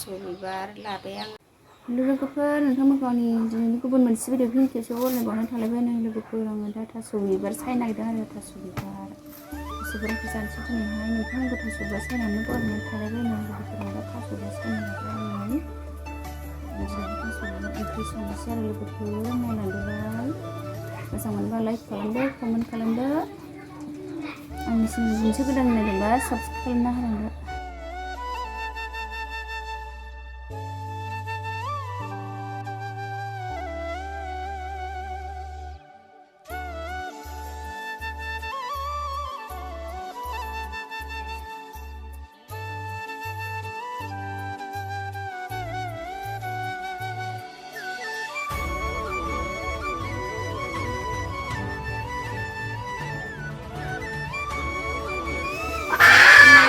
थास' बिबार लाबाय आं। लोगोफोर नोंथांमोनखौ आंनि दिनैनि गुबुन मोनसे भिडिअ फिन खेबसे बरायबावनाय थालायबाय लोगोफोर। आङो दा थास' बिबार सायनो नागिरदों आरो थास' बिबारखौ जानोसै दिनैहाय। नोंथांमोनखौ थास' बिबार सायनानै बरायनानै थालायबाय लोगोफोर। दा थास' बिबार सायनो नागिरदों आङो थास' बिबार ओंख्रि संनोसै आरो लोगोफोर। नायलांदोलाय मोजां मोनबा लाइक खालामदो, कमेन्ट खालामदो। आंनिसिम मोनसे गोदान नायदोंबा साबस्क्राइब खालामना होलांदो।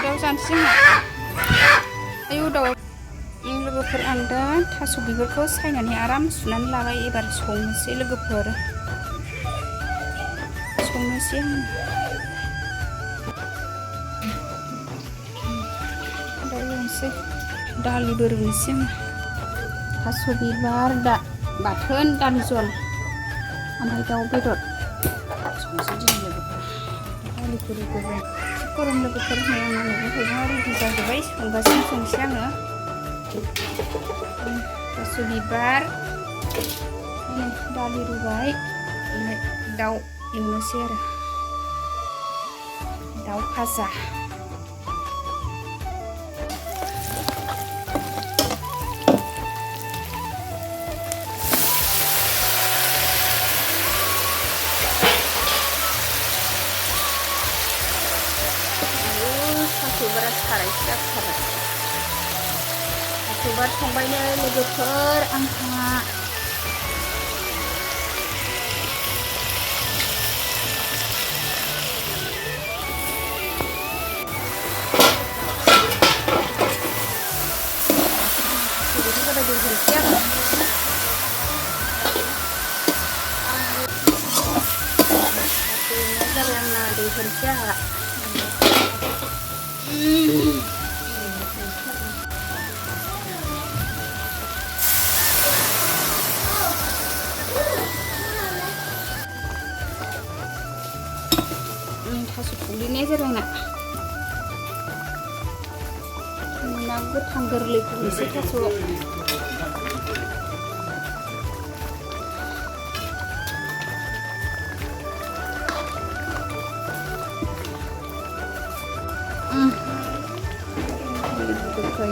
दाउ जानोसै आयु दाउ लोगोफोर। आं दा थास' बिबारखौ सायनानै आराम सुनानै लाबाय। एबार संनोसै लोगोफोर, संनोसै आङो दा एवनोसै दालिबो रुनोसै आङो। थास' बिबार बाथोन, दालि जल ओमफ्राय दाउ बेदर संनोसै दिनै लोगोफोर। दालिखौ रुग्रोबाय गरम लोगोफोर। होनाय आंना मैगं थाइगंआ रेडि जाजोब्बाय, संगासिनो संनोसै आङो। थास' बिबार, दालि रुबाय, ओमफ्राय दाउ एवनोसै आरो दाउ भाजा। थास' बिबारा सारायसे जाथारबाय। थास' बिबार संबायनो लोगोफोर आंहा। बिदि जाबाय दै होनोसै आङो। जाबाय आंना दै होनोसै आंहा। थास' थुग्लिनाय जाबाय आंना। ना गोथां गोरलैखौ एसे थास' गोखै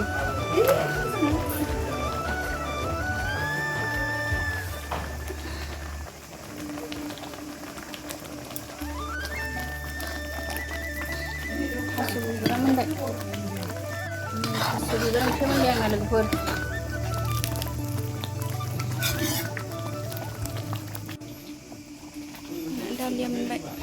थास' बिबारा मोनबाय। थास' बिबार ओंख्रि मोनबाय आंना लोगोफोर। दालिया मोनबाय।